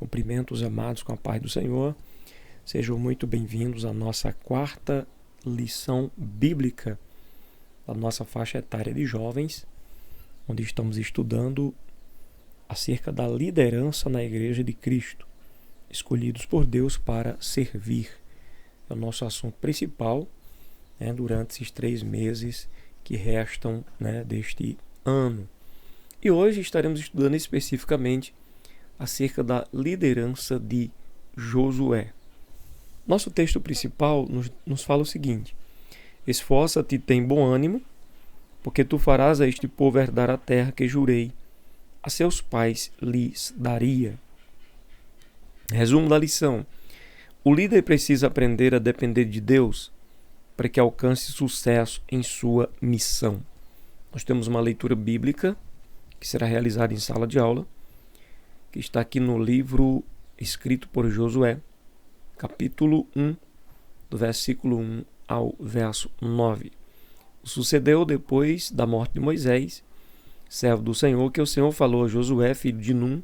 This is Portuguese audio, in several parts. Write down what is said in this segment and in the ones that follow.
Cumprimentos amados com a paz do Senhor. Sejam muito bem-vindos à nossa quarta lição bíblica da nossa faixa etária de jovens, onde estamos estudando acerca da liderança na Igreja de Cristo, escolhidos por Deus para servir. É o nosso assunto principal durante esses 3 meses que restam deste ano. E hoje estaremos estudando especificamente acerca da liderança de Josué. Nosso texto principal nos fala o seguinte: esforça-te e tem bom ânimo, porque tu farás a este povo herdar a terra que jurei a seus pais lhes daria. Resumo da lição: o líder precisa aprender a depender de Deus para que alcance sucesso em sua missão. Nós temos uma leitura bíblica que será realizada em sala de aula, que está aqui no livro escrito por Josué, capítulo 1, do versículo 1 ao verso 9. Sucedeu depois da morte de Moisés, servo do Senhor, que o Senhor falou a Josué, filho de Num,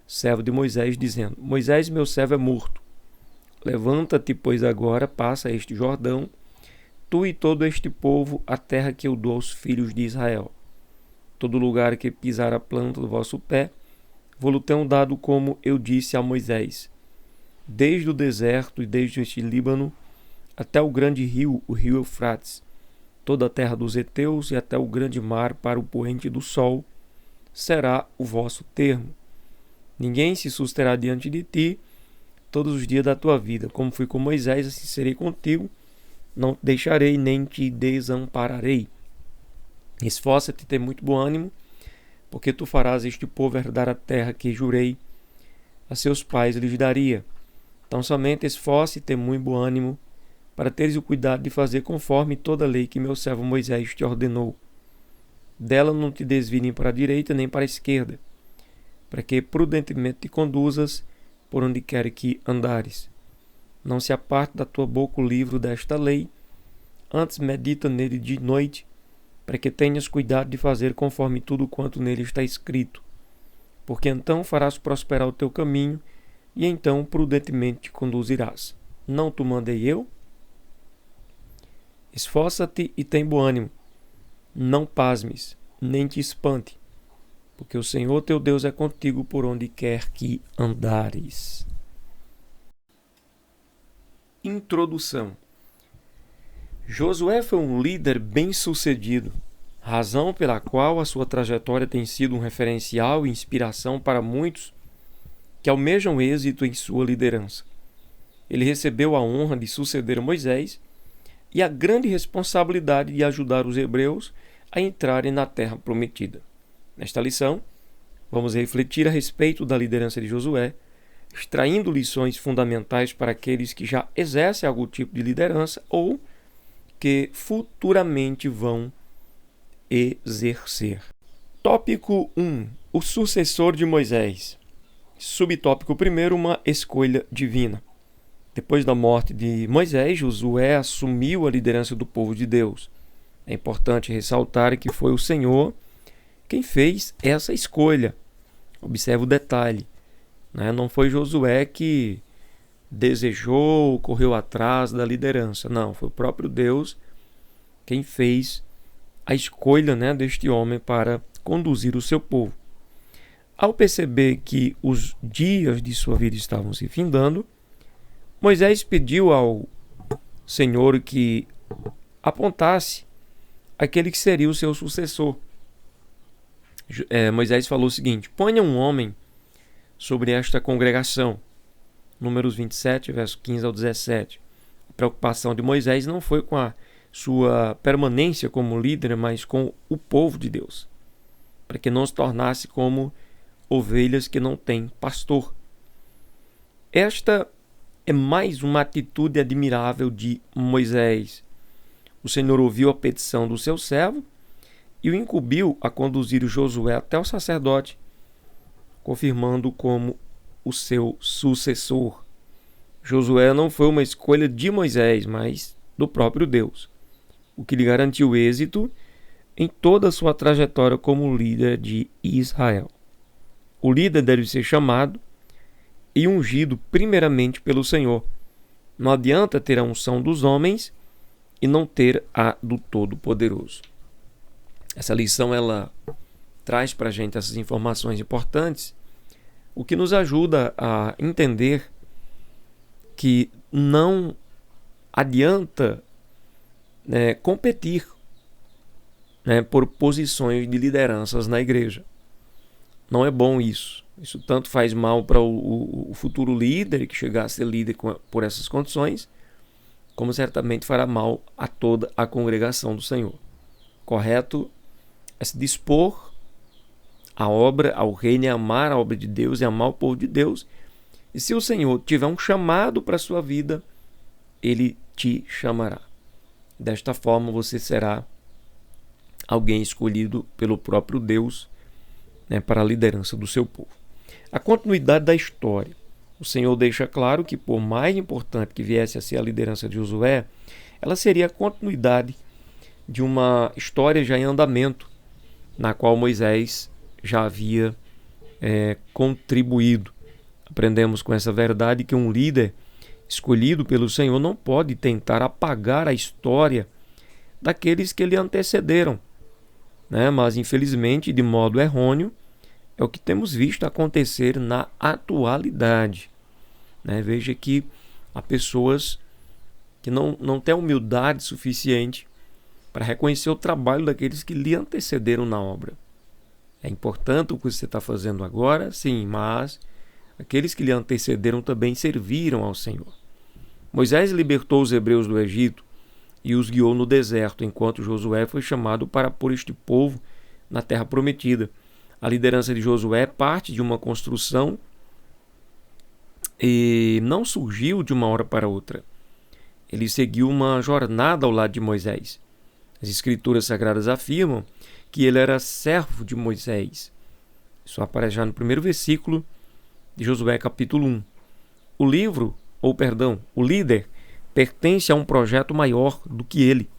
servo de Moisés, dizendo: Moisés, meu servo, é morto. Levanta-te, pois agora passa este Jordão, tu e todo este povo, a terra que eu dou aos filhos de Israel. Todo lugar que pisar a planta do vosso pé, vou-lo tenho dado, como eu disse a Moisés, desde o deserto e desde este Líbano até o grande rio, o rio Eufrates, toda a terra dos heteus e até o grande mar para o poente do sol, será o vosso termo. Ninguém se susterá diante de ti todos os dias da tua vida. Como fui com Moisés, assim serei contigo, não te deixarei nem te desampararei. Esforça-te e tem muito bom ânimo, porque tu farás este povo herdar a terra que jurei a seus pais lhes daria. Então somente esforce e tem muito bom ânimo, para teres o cuidado de fazer conforme toda a lei que meu servo Moisés te ordenou. Dela não te desvie nem para a direita nem para a esquerda, para que prudentemente te conduzas por onde quer que andares. Não se aparte da tua boca o livro desta lei, antes medita nele de noite, para que tenhas cuidado de fazer conforme tudo quanto nele está escrito. Porque então farás prosperar o teu caminho, e então prudentemente te conduzirás. Não te mandei eu? Esforça-te e tem bom ânimo. Não pasmes, nem te espante, porque o Senhor teu Deus é contigo por onde quer que andares. Introdução. Josué foi um líder bem-sucedido, razão pela qual a sua trajetória tem sido um referencial e inspiração para muitos que almejam êxito em sua liderança. Ele recebeu a honra de suceder Moisés e a grande responsabilidade de ajudar os hebreus a entrarem na terra prometida. Nesta lição, vamos refletir a respeito da liderança de Josué, extraindo lições fundamentais para aqueles que já exercem algum tipo de liderança ou que futuramente vão exercer. Tópico 1. O sucessor de Moisés. Subtópico 1. Uma escolha divina. Depois da morte de Moisés, Josué assumiu a liderança do povo de Deus. É importante ressaltar que foi o Senhor quem fez essa escolha. Observe o detalhe. Não foi Josué que desejou, correu atrás da liderança. Não, foi o próprio Deus quem fez a escolha deste homem para conduzir o seu povo. Ao perceber que os dias de sua vida estavam se findando, Moisés pediu ao Senhor que apontasse aquele que seria o seu sucessor. Moisés falou o seguinte: ponha um homem sobre esta congregação. Números 27, verso 15 ao 17. A preocupação de Moisés não foi com a sua permanência como líder, mas com o povo de Deus, para que não se tornasse como ovelhas que não têm pastor. Esta é mais uma atitude admirável de Moisés. O Senhor ouviu a petição do seu servo e o incumbiu a conduzir Josué até o sacerdote, confirmando como o seu sucessor. Josué não foi uma escolha de Moisés, mas do próprio Deus, o que lhe garantiu êxito em toda a sua trajetória como líder de Israel. O líder deve ser chamado e ungido primeiramente pelo Senhor. Não adianta ter a unção dos homens e não ter a do Todo-Poderoso. Essa lição ela traz para a gente essas informações importantes, o que nos ajuda a entender que não adianta competir por posições de lideranças na igreja. Não é bom isso. Isso tanto faz mal para o futuro líder que chegar a ser líder por essas condições, como certamente fará mal a toda a congregação do Senhor. Correto é se dispor à obra, ao reino, é amar a obra de Deus, é amar o povo de Deus. E se o Senhor tiver um chamado para a sua vida, Ele te chamará. Desta forma você será alguém escolhido pelo próprio Deus para a liderança do seu povo. A continuidade da história. O Senhor deixa claro que, por mais importante que viesse a ser a liderança de Josué, ela seria a continuidade de uma história já em andamento, na qual Moisés já havia contribuído. Aprendemos com essa verdade que um líder escolhido pelo Senhor não pode tentar apagar a história daqueles que lhe antecederam, mas infelizmente, de modo errôneo, é o que temos visto acontecer na atualidade. Veja que há pessoas que não têm humildade suficiente para reconhecer o trabalho daqueles que lhe antecederam na obra. É importante o que você está fazendo agora, sim, mas aqueles que lhe antecederam também serviram ao Senhor. Moisés libertou os hebreus do Egito e os guiou no deserto, enquanto Josué foi chamado para pôr este povo na terra prometida. A liderança de Josué parte de uma construção e não surgiu de uma hora para outra. Ele seguiu uma jornada ao lado de Moisés. As Escrituras Sagradas afirmam que ele era servo de Moisés. Isso aparece já no primeiro versículo de Josué capítulo 1. O líder pertence a um projeto maior do que ele.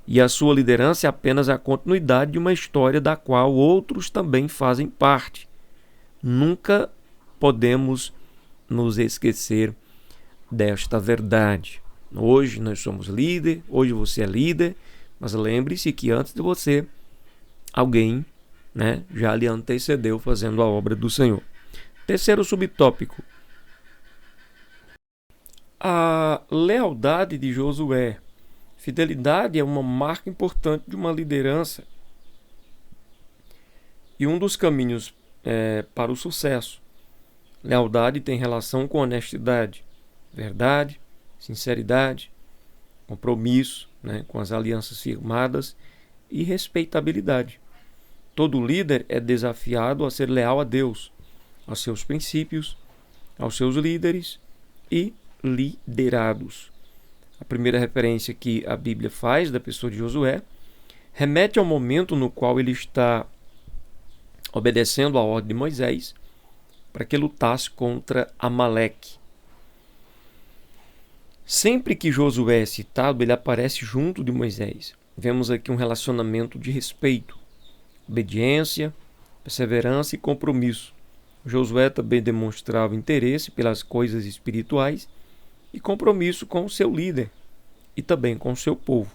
E a sua liderança é apenas a continuidade de uma história da qual outros também fazem parte. Nunca podemos nos esquecer desta verdade. Hoje nós somos líder, hoje você é líder, mas lembre-se que antes de você, alguém já lhe antecedeu fazendo a obra do Senhor. Terceiro subtópico. A lealdade de Josué. Fidelidade é uma marca importante de uma liderança e um dos caminhos para o sucesso. Lealdade tem relação com honestidade, verdade, sinceridade, compromisso com as alianças firmadas e respeitabilidade. Todo líder é desafiado a ser leal a Deus, aos seus princípios, aos seus líderes e liderados. A primeira referência que a Bíblia faz da pessoa de Josué remete ao momento no qual ele está obedecendo à ordem de Moisés para que lutasse contra Amaleque. Sempre que Josué é citado, ele aparece junto de Moisés. Vemos aqui um relacionamento de respeito, obediência, perseverança e compromisso. Josué também demonstrava interesse pelas coisas espirituais e compromisso com o seu líder e também com o seu povo.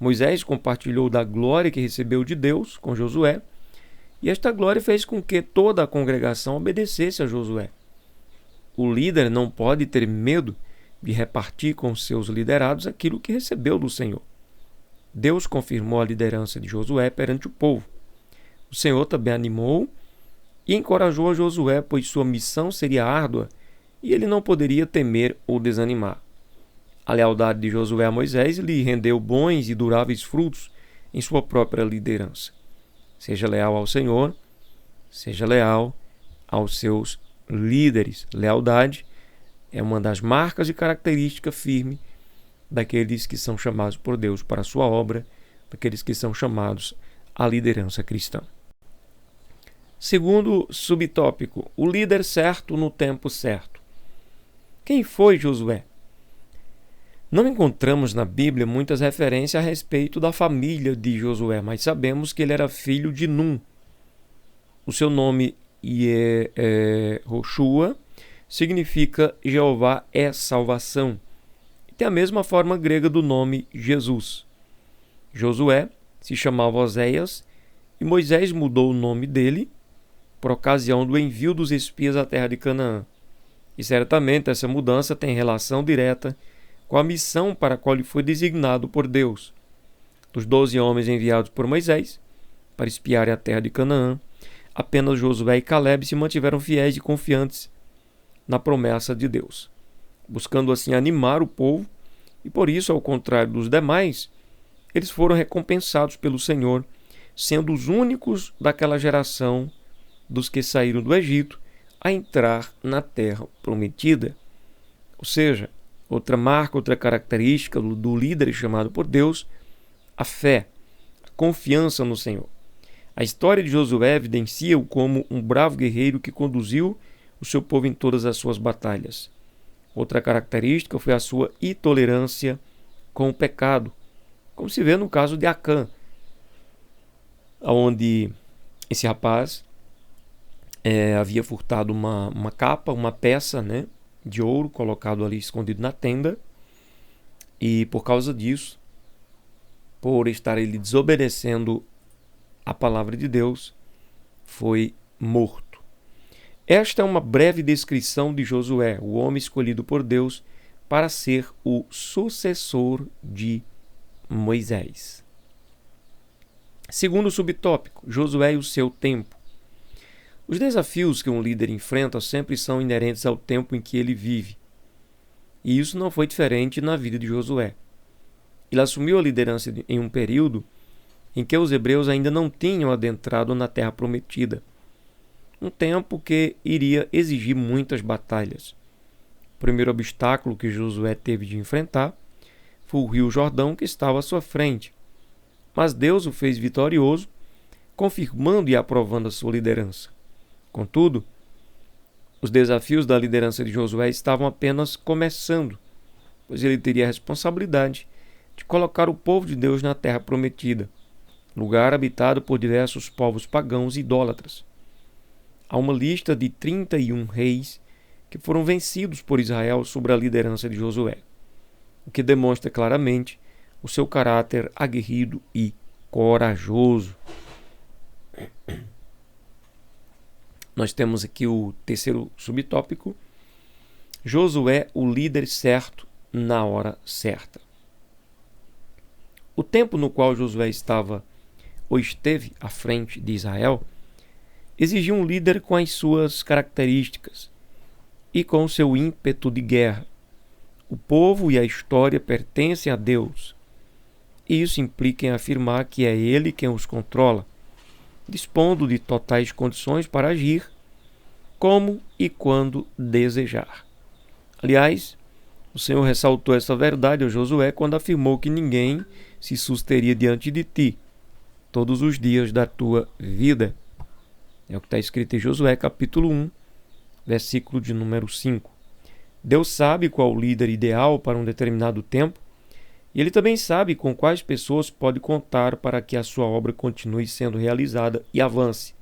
Moisés compartilhou da glória que recebeu de Deus com Josué, e esta glória fez com que toda a congregação obedecesse a Josué. O líder não pode ter medo de repartir com seus liderados aquilo que recebeu do Senhor. Deus confirmou a liderança de Josué perante o povo. O Senhor também animou e encorajou a Josué, pois sua missão seria árdua e ele não poderia temer ou desanimar. A lealdade de Josué a Moisés lhe rendeu bons e duráveis frutos em sua própria liderança. Seja leal ao Senhor, seja leal aos seus líderes. Lealdade é uma das marcas e características firmes daqueles que são chamados por Deus para a sua obra, daqueles que são chamados à liderança cristã. Segundo subtópico, o líder certo no tempo certo. Quem foi Josué? Não encontramos na Bíblia muitas referências a respeito da família de Josué, mas sabemos que ele era filho de Num. O seu nome é Roshua significa Jeová é salvação. E tem a mesma forma grega do nome Jesus. Josué se chamava Oséias e Moisés mudou o nome dele por ocasião do envio dos espias à terra de Canaã. E certamente essa mudança tem relação direta com a missão para a qual ele foi designado por Deus. Dos 12 homens enviados por Moisés para espiarem a terra de Canaã, apenas Josué e Caleb se mantiveram fiéis e confiantes na promessa de Deus, buscando assim animar o povo, e por isso, ao contrário dos demais, eles foram recompensados pelo Senhor, sendo os únicos daquela geração dos que saíram do Egito a entrar na terra prometida. Ou seja, outra marca, outra característica do líder chamado por Deus, a fé, a confiança no Senhor. A história de Josué evidencia-o como um bravo guerreiro que conduziu o seu povo em todas as suas batalhas. Outra característica foi a sua intolerância com o pecado, como se vê no caso de Acã, onde esse rapaz havia furtado uma capa, uma peça, de ouro, colocado ali escondido na tenda, e por causa disso, por estar ele desobedecendo a palavra de Deus, foi morto. Esta é uma breve descrição de Josué, o homem escolhido por Deus para ser o sucessor de Moisés. Segundo subtópico, Josué e o seu tempo. Os desafios que um líder enfrenta sempre são inerentes ao tempo em que ele vive. E isso não foi diferente na vida de Josué. Ele assumiu a liderança em um período em que os hebreus ainda não tinham adentrado na terra prometida. Um tempo que iria exigir muitas batalhas. O primeiro obstáculo que Josué teve de enfrentar foi o rio Jordão, que estava à sua frente. Mas Deus o fez vitorioso, confirmando e aprovando a sua liderança. Contudo, os desafios da liderança de Josué estavam apenas começando, pois ele teria a responsabilidade de colocar o povo de Deus na terra prometida, lugar habitado por diversos povos pagãos e idólatras. Há uma lista de 31 reis que foram vencidos por Israel sob a liderança de Josué, o que demonstra claramente o seu caráter aguerrido e corajoso. Nós temos aqui o terceiro subtópico: Josué, o líder certo na hora certa. O tempo no qual Josué estava ou esteve à frente de Israel exigia um líder com as suas características e com seu ímpeto de guerra. O povo e a história pertencem a Deus. E isso implica em afirmar que é Ele quem os controla, dispondo de totais condições para agir como e quando desejar. Aliás, o Senhor ressaltou essa verdade a Josué quando afirmou que ninguém se susteria diante de ti todos os dias da tua vida. É o que está escrito em Josué, capítulo 1, versículo de número 5. Deus sabe qual o líder ideal para um determinado tempo, e Ele também sabe com quais pessoas pode contar para que a sua obra continue sendo realizada e avance.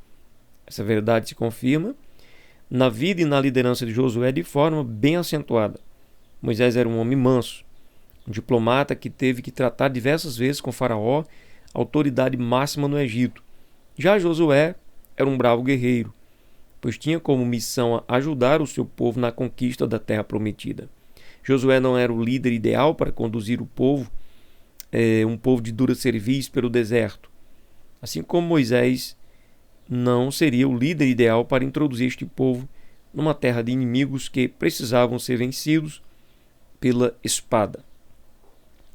Essa verdade se confirma na vida e na liderança de Josué de forma bem acentuada. Moisés era um homem manso, um diplomata que teve que tratar diversas vezes com Faraó, autoridade máxima no Egito. Já Josué era um bravo guerreiro, pois tinha como missão ajudar o seu povo na conquista da terra prometida. Josué não era o líder ideal para conduzir o povo, um povo de dura cerviz pelo deserto. Assim como Moisés não seria o líder ideal para introduzir este povo numa terra de inimigos que precisavam ser vencidos pela espada.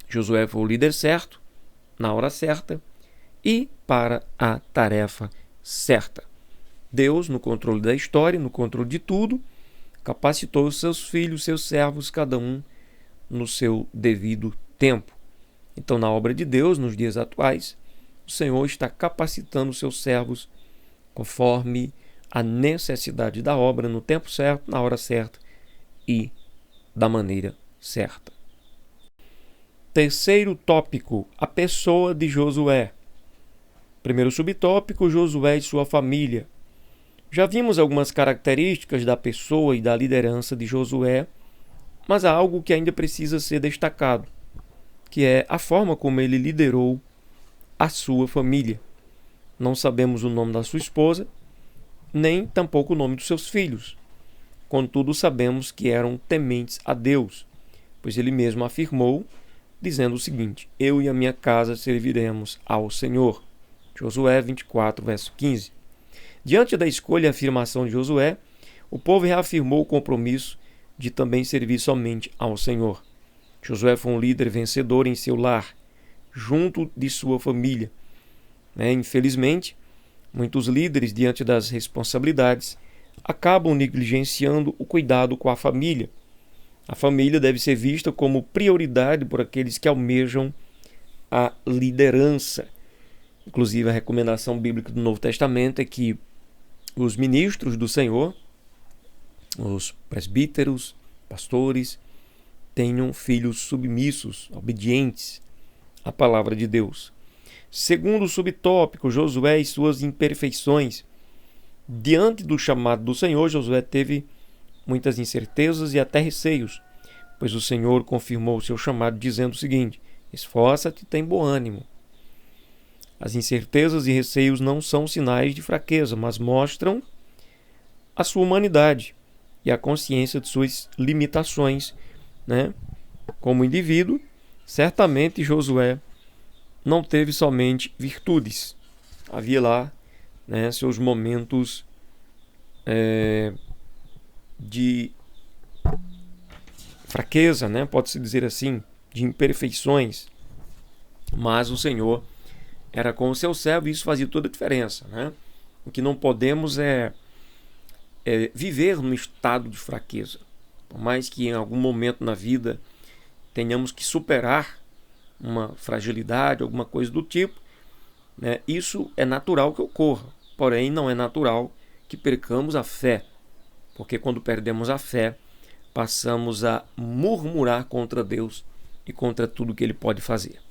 Josué foi o líder certo, na hora certa e para a tarefa certa. Deus, no controle da história, no controle de tudo, capacitou os seus filhos, seus servos, cada um no seu devido tempo. Então, na obra de Deus, nos dias atuais, o Senhor está capacitando os seus servos conforme a necessidade da obra, no tempo certo, na hora certa e da maneira certa. Terceiro tópico: a pessoa de Josué. Primeiro subtópico: Josué e sua família. Já vimos algumas características da pessoa e da liderança de Josué, mas há algo que ainda precisa ser destacado, que é a forma como ele liderou a sua família. Não sabemos o nome da sua esposa, nem tampouco o nome dos seus filhos. Contudo, sabemos que eram tementes a Deus, pois ele mesmo afirmou, dizendo o seguinte: eu e a minha casa serviremos ao Senhor. Josué 24, verso 15. Diante da escolha e afirmação de Josué, o povo reafirmou o compromisso de também servir somente ao Senhor. Josué foi um líder vencedor em seu lar, junto de sua família. Infelizmente, muitos líderes, diante das responsabilidades, acabam negligenciando o cuidado com a família. A família deve ser vista como prioridade por aqueles que almejam a liderança. Inclusive, a recomendação bíblica do Novo Testamento é que os ministros do Senhor, os presbíteros, pastores, tenham filhos submissos, obedientes à palavra de Deus. Segundo subtópico, Josué e suas imperfeições. Diante do chamado do Senhor, Josué teve muitas incertezas e até receios, pois o Senhor confirmou o seu chamado dizendo o seguinte: esforça-te e tem bom ânimo. As incertezas e receios não são sinais de fraqueza, mas mostram a sua humanidade e a consciência de suas limitações, Como indivíduo, certamente Josué não teve somente virtudes. Havia lá seus momentos de fraqueza, pode-se dizer assim, de imperfeições. Mas o Senhor era com o seu servo e isso fazia toda a diferença. O que não podemos é viver no estado de fraqueza. Por mais que em algum momento na vida tenhamos que superar uma fragilidade, alguma coisa do tipo, isso é natural que ocorra. Porém, não é natural que percamos a fé, porque quando perdemos a fé, passamos a murmurar contra Deus e contra tudo que Ele pode fazer.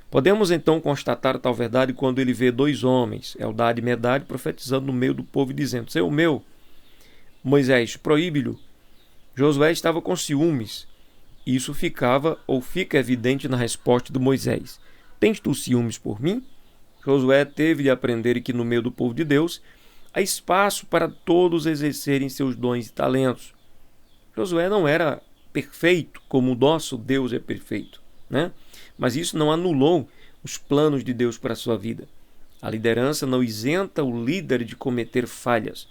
Podemos então constatar tal verdade quando ele vê dois homens, Eldade e Medade, profetizando no meio do povo e dizendo: Senhor meu, Moisés, proíbe-lhe. Josué estava com ciúmes. Isso ficava ou fica evidente na resposta de Moisés: tens tu ciúmes por mim? Josué teve de aprender que no meio do povo de Deus há espaço para todos exercerem seus dons e talentos. Josué não era perfeito como o nosso Deus é perfeito, Mas isso não anulou os planos de Deus para a sua vida. A liderança não isenta o líder de cometer falhas,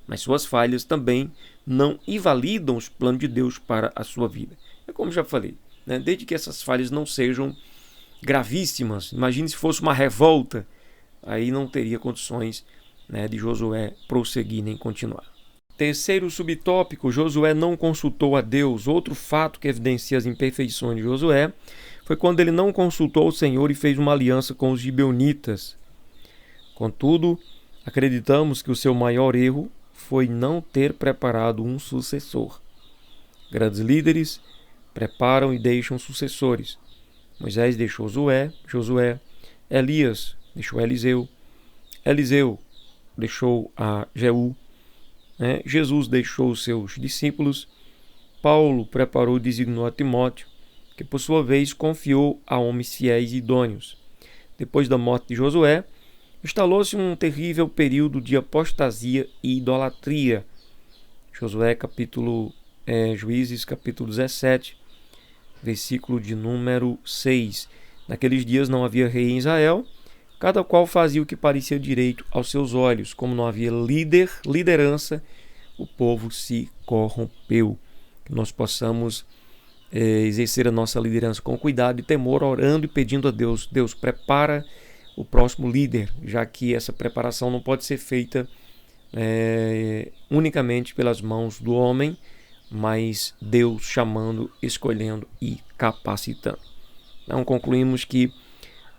mas suas falhas também não invalidam os planos de Deus para a sua vida. É como já falei, desde que essas falhas não sejam gravíssimas. Imagine se fosse uma revolta, aí não teria condições de Josué prosseguir nem continuar. Terceiro subtópico, Josué não consultou a Deus. Outro fato que evidencia as imperfeições de Josué foi quando ele não consultou o Senhor e fez uma aliança com os gibeonitas. Contudo, acreditamos que o seu maior erro foi não ter preparado um sucessor. Grandes líderes preparam e deixam sucessores. Moisés deixou Josué, Elias deixou Eliseu deixou a Jeú, Jesus deixou os seus discípulos, Paulo preparou e designou a Timóteo, que por sua vez confiou a homens fiéis e idôneos. Depois da morte de Josué, instalou-se um terrível período de apostasia e idolatria. Juízes capítulo 17, versículo de número 6. Naqueles dias não havia rei em Israel, cada qual fazia o que parecia direito aos seus olhos. Como não havia liderança, o povo se corrompeu. Que nós possamos exercer a nossa liderança com cuidado e temor, orando e pedindo a Deus: Deus, prepara o próximo líder, já que essa preparação não pode ser feita unicamente pelas mãos do homem, mas Deus chamando, escolhendo e capacitando. Então concluímos que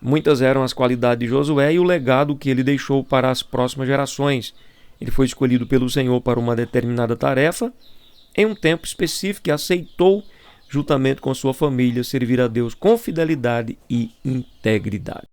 muitas eram as qualidades de Josué e o legado que ele deixou para as próximas gerações. Ele foi escolhido pelo Senhor para uma determinada tarefa, em um tempo específico, e aceitou, juntamente com sua família, servir a Deus com fidelidade e integridade.